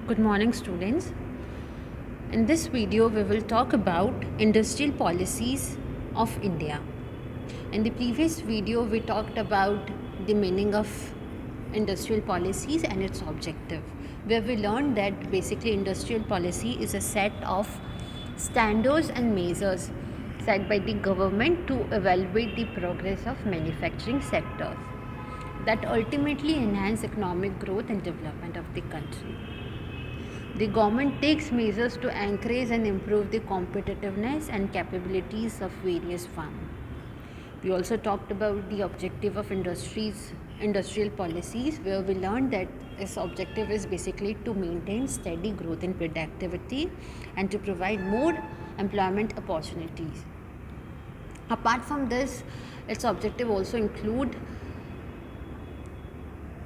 Good morning, students. In this video, we will talk about industrial policies of India. In the previous video, we talked about the meaning of industrial policies and its objective, where we learned that basically industrial policy is a set of standards and measures set by the government to evaluate the progress of manufacturing sectors that ultimately enhance economic growth and development of the country. The government takes measures to encourage and improve the competitiveness and capabilities of various firms. We also talked about the objective of industrial policies, where we learned that its objective is basically to maintain steady growth in productivity and to provide more employment opportunities. Apart from this, its objective also include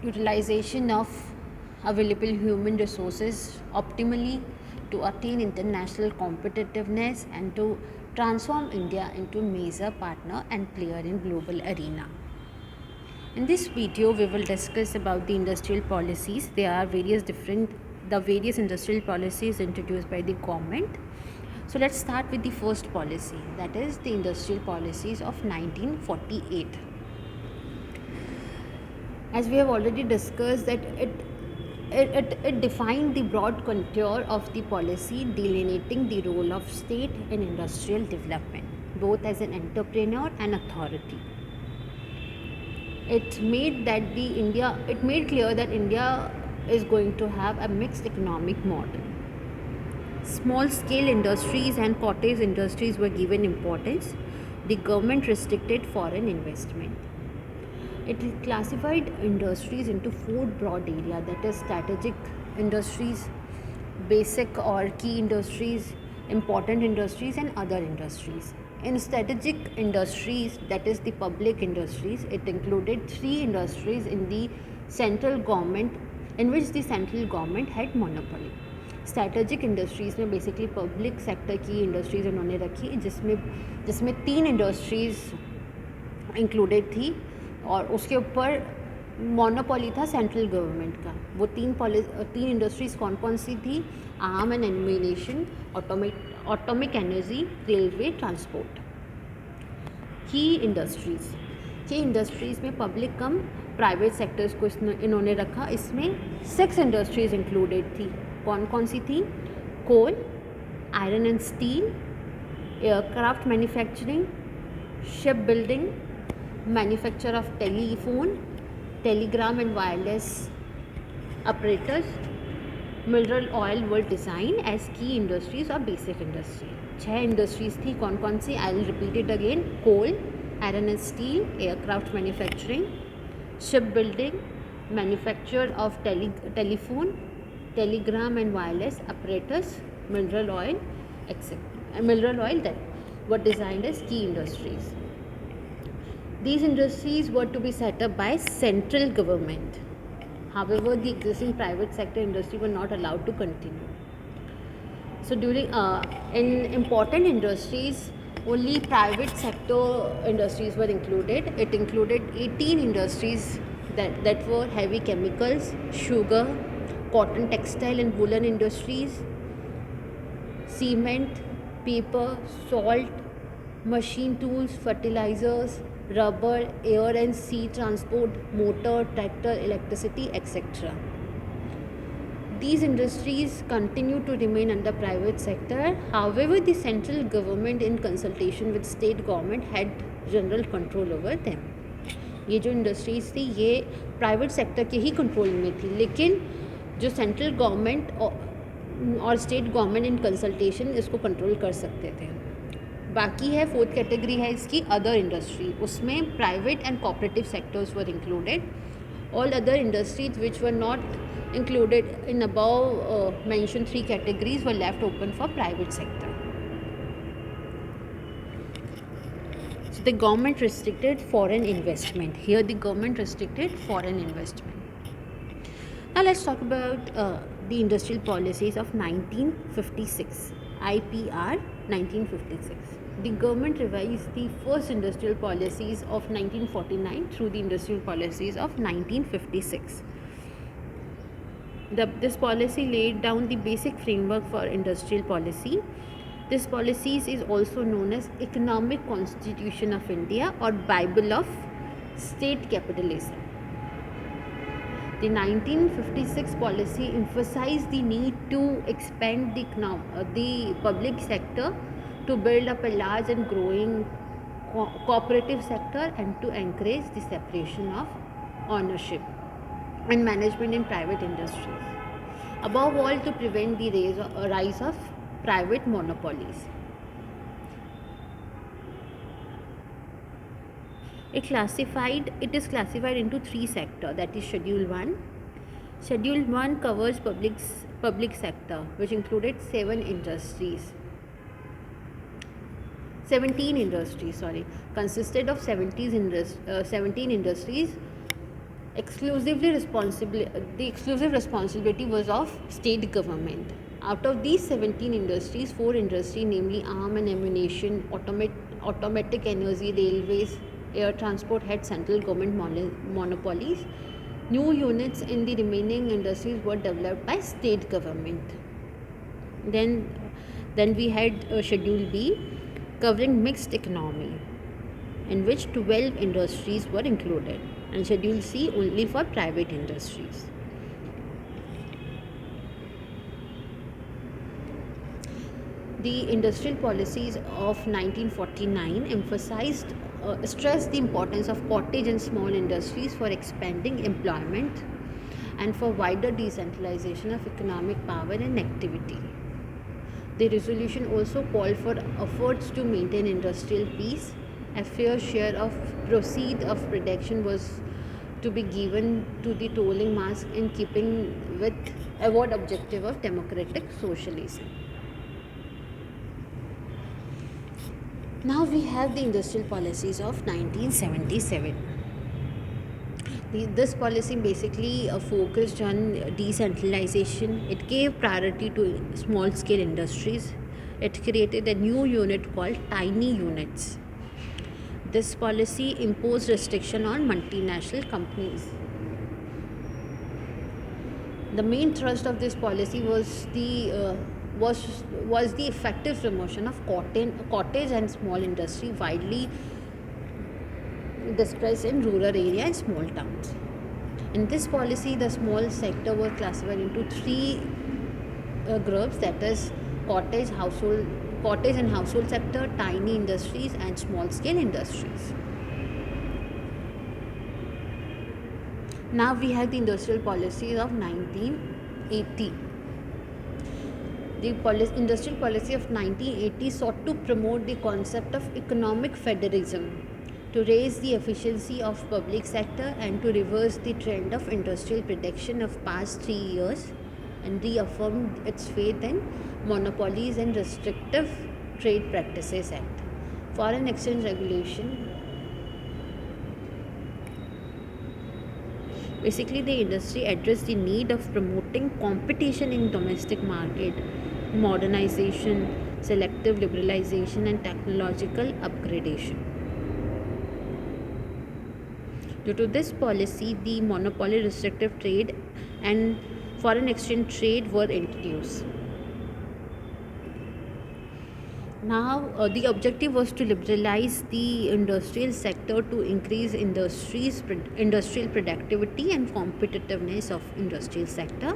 utilization of available human resources optimally to attain international competitiveness and to transform India into a major partner and player in global arena. In this video, we will discuss about the industrial policies. There are the various industrial policies introduced by the government. So let's start with the first policy, that is the industrial policies of 1948. As we have already discussed, that it defined the broad contour of the policy delineating the role of state in industrial development, both as an entrepreneur and authority. It made clear that India is going to have a mixed economic model. Small scale industries and cottage industries were given importance. The government restricted foreign investment. It classified industries into four broad areas, that is strategic industries, basic or key industries, important industries and other industries. In strategic industries, that is the public industries, it included three industries in the central government in which the central government had monopoly. Strategic industries में basically public sector की industries उन्होंने रखी जिसमें तीन industries included थी और उसके ऊपर मोनोपोली था सेंट्रल गवर्नमेंट का. वो तीन इंडस्ट्रीज़ कौन कौन सी थी? Arm and ammunition, atomic energy, railway, transport. की इंडस्ट्रीज़ में पब्लिक कम प्राइवेट सेक्टर्स को इन्होंने रखा. इसमें 6 इंडस्ट्रीज़ इंक्लूडेड थी. कौन कौन सी थी? Coal, iron and steel, aircraft manufacturing, ship building, manufacture of telephone, telegram and wireless apparatus, mineral oil were designed as key industries or basic industry. 6 industries थी. कौन कौन सी? I will repeat it again. Coal, iron and steel, aircraft manufacturing, ship building, manufacture of telephone, telegram and wireless apparatus, mineral oil, etc. Mineral oil that were designed as key industries. These industries were to be set up by central government. However, the existing private sector industry were not allowed to continue. So in important industries, only private sector industries were included. It included 18 industries that were heavy chemicals, sugar, cotton, textile and woolen industries, cement, paper, salt, machine tools, fertilizers, rubber, air and sea transport, motor, tractor, electricity, etc. These industries continue to remain under private sector. However, the central government in consultation with state government had general control over them. ये जो industries थी ये private sector के ही control में थी, लेकिन जो central government और स्टेट गवर्नमेंट इन कंसल्टेशन इसको कंट्रोल कर सकते थे. बाकी है फोर्थ कैटेगरी है इसकी अदर इंडस्ट्री. उसमें private and cooperative sectors were included. All other industries which were not included in above mention 3 categories were left open for private sector. So the government restricted foreign investment. Here the government restricted foreign investment. Now let's talk about the industrial policies of 1956. IPR 1956. The government revised the first industrial policies of 1949 through the industrial policies of 1956. This policy laid down the basic framework for industrial policy. This policy is also known as Economic Constitution of India or Bible of State Capitalism. The 1956 policy emphasized the need to expand the public sector to build up a large and growing cooperative sector and to encourage the separation of ownership and management in private industries. Above all, to prevent the rise of private monopolies. It is classified into three sectors, that is Schedule 1. Schedule 1 covers public sector, which included 17 industries, consisted of 17 industries. The exclusive responsibility was of state government. Out of these 17 industries, 4 industries, namely arm and ammunition, automatic energy, railways, air transport, had central government monopolies. New units in the remaining industries were developed by state government. Then we had Schedule B, covering mixed economy, in which 12 industries were included, and Schedule C only for private industries. The industrial policies of 1949 stressed the importance of cottage and small industries for expanding employment and for wider decentralization of economic power and activity. The resolution also called for efforts to maintain industrial peace. A fair share of proceeds of production was to be given to the toiling mass in keeping with avowed objective of democratic socialism. Now we have the industrial policies of 1977. This policy basically focused on decentralization. It gave priority to small scale industries. It created a new unit called tiny units. This policy imposed restriction on multinational companies. The main thrust of this policy was the effective promotion of cottage and small industry, widely dispersed in rural area and small towns. In this policy, the small sector was classified into three groups, that is cottage and household sector, tiny industries, and small scale industries. Now we have the industrial policies of 1980. The industrial policy of 1980 sought to promote the concept of economic federalism, to raise the efficiency of public sector and to reverse the trend of industrial production of past 3 years, and reaffirmed its faith in Monopolies and Restrictive Trade Practices Act. Foreign exchange regulation. Basically, the industry addressed the need of promoting competition in domestic market, modernization, selective liberalization, and technological upgradation. Due to this policy, the monopoly, restrictive trade, and foreign exchange trade were introduced. Now, the objective was to liberalize the industrial sector to increase industrial productivity and competitiveness of industrial sector,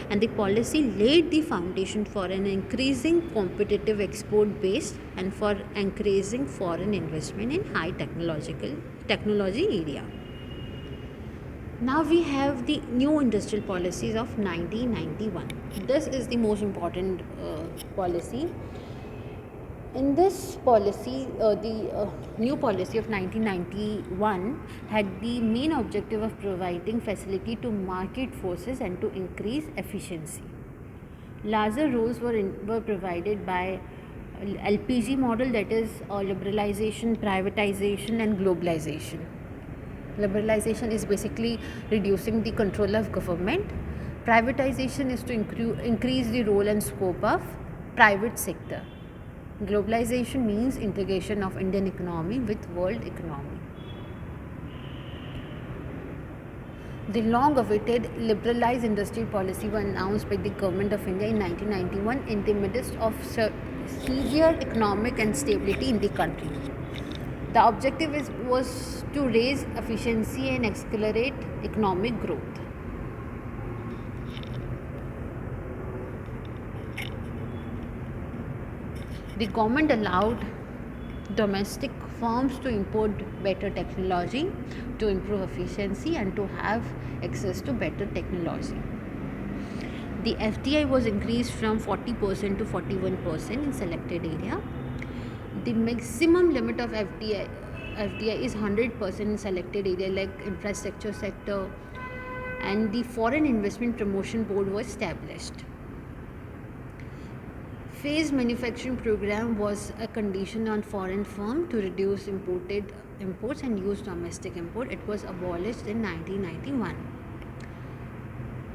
and the policy laid the foundation for an increasing competitive export base and for encouraging foreign investment in high technology area. Now we have the new industrial policies of 1991. This is the most important policy. In this policy, the new policy of 1991 had the main objective of providing facility to market forces and to increase efficiency. Larger roles were provided by LPG model, that is liberalization, privatization, and globalization. Liberalization is basically reducing the control of government. Privatization is to increase the role and scope of private sector. Globalization means integration of Indian economy with world economy. The long-awaited liberalized industrial policy was announced by the Government of India in 1991 in the midst of severe economic instability in the country. The objective was to raise efficiency and accelerate economic growth. The government allowed domestic firms to import better technology, to improve efficiency, and to have access to better technology. The FDI was increased from 40% to 41% in selected area. The maximum limit of FDI is 100% in selected area like infrastructure sector, and the Foreign Investment Promotion Board was established. Phased manufacturing program was a condition on foreign firm to reduce imports and use domestic import. It was abolished in 1991.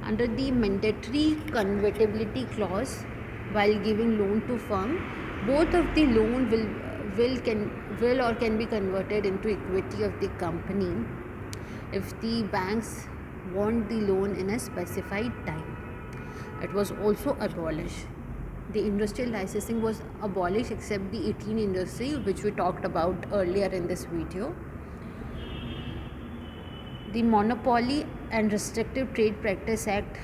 Under the mandatory convertibility clause, while giving loan to firm, both of the loan will or can be converted into equity of the company if the banks want the loan in a specified time. It was also abolished. The industrial licensing was abolished except the 18 industry, which we talked about earlier in this video. The Monopoly and Restrictive Trade Practice Act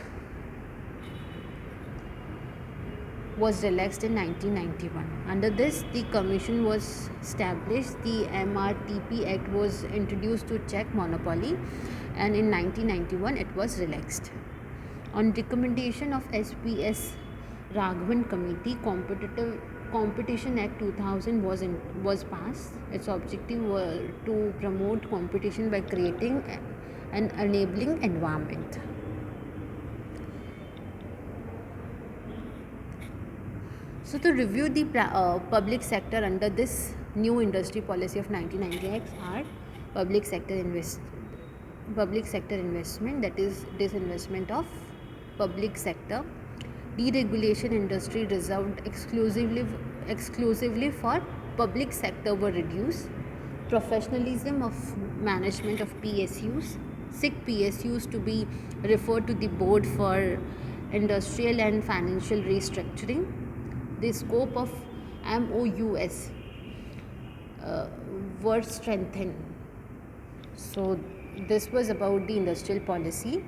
was relaxed in 1991. Under this, the commission was established. The MRTP Act was introduced to check monopoly, and in 1991 it was relaxed. On recommendation of SPS Raghavan Committee, Competition Act 2000 was passed. Its objective was to promote competition by creating an enabling environment. So to review the public sector under this new industry policy of 1998 are public sector investment, that is disinvestment of public sector. Deregulation industry reserved exclusively for public sector were reduced. Professionalism of management of PSUs. 6 PSUs to be referred to the board for industrial and financial restructuring. The scope of MOUs were strengthened. So this was about the industrial policy.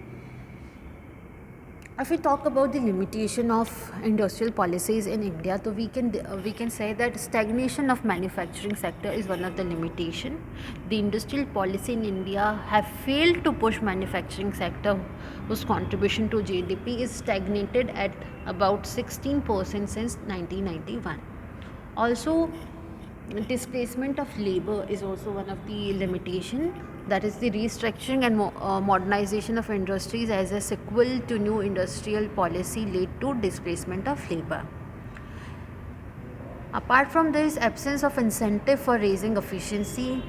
If we talk about the limitation of industrial policies in India, so we can say that stagnation of manufacturing sector is one of the limitation. The industrial policy in India have failed to push manufacturing sector, whose contribution to GDP is stagnated at about 16% since 1991. Also, displacement of labor is also one of the limitation. That is the restructuring and modernization of industries as a sequel to new industrial policy led to displacement of labor. Apart from this, absence of incentive for raising efficiency,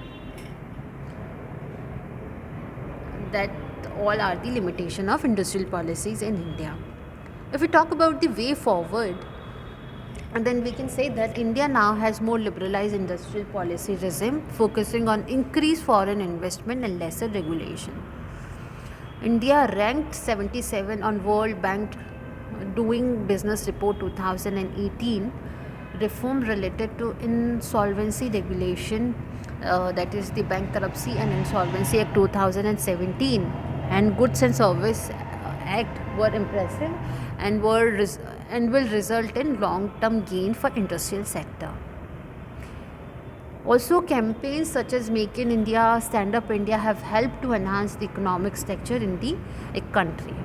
that all are the limitation of industrial policies in India. If we talk about the way forward, and then we can say that India now has more liberalized industrial policy regime, focusing on increased foreign investment and lesser regulation. India ranked 77 on World Bank Doing Business Report 2018. Reform related to insolvency regulation, that is the Bankruptcy and Insolvency Act 2017, and Goods and Service Act were impressive and will result in long-term gain for industrial sector. Also, campaigns such as Make in India, Stand Up India have helped to enhance the economic structure in the country.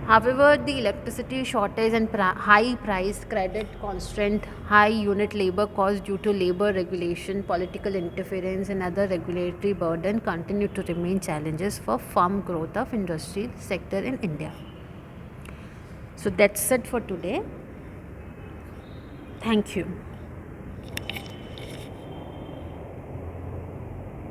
However, the electricity shortage and high price, credit constraint, high unit labor cost due to labor regulation, political interference and other regulatory burden continue to remain challenges for firm growth of industrial sector in India. So that's it for today. Thank you.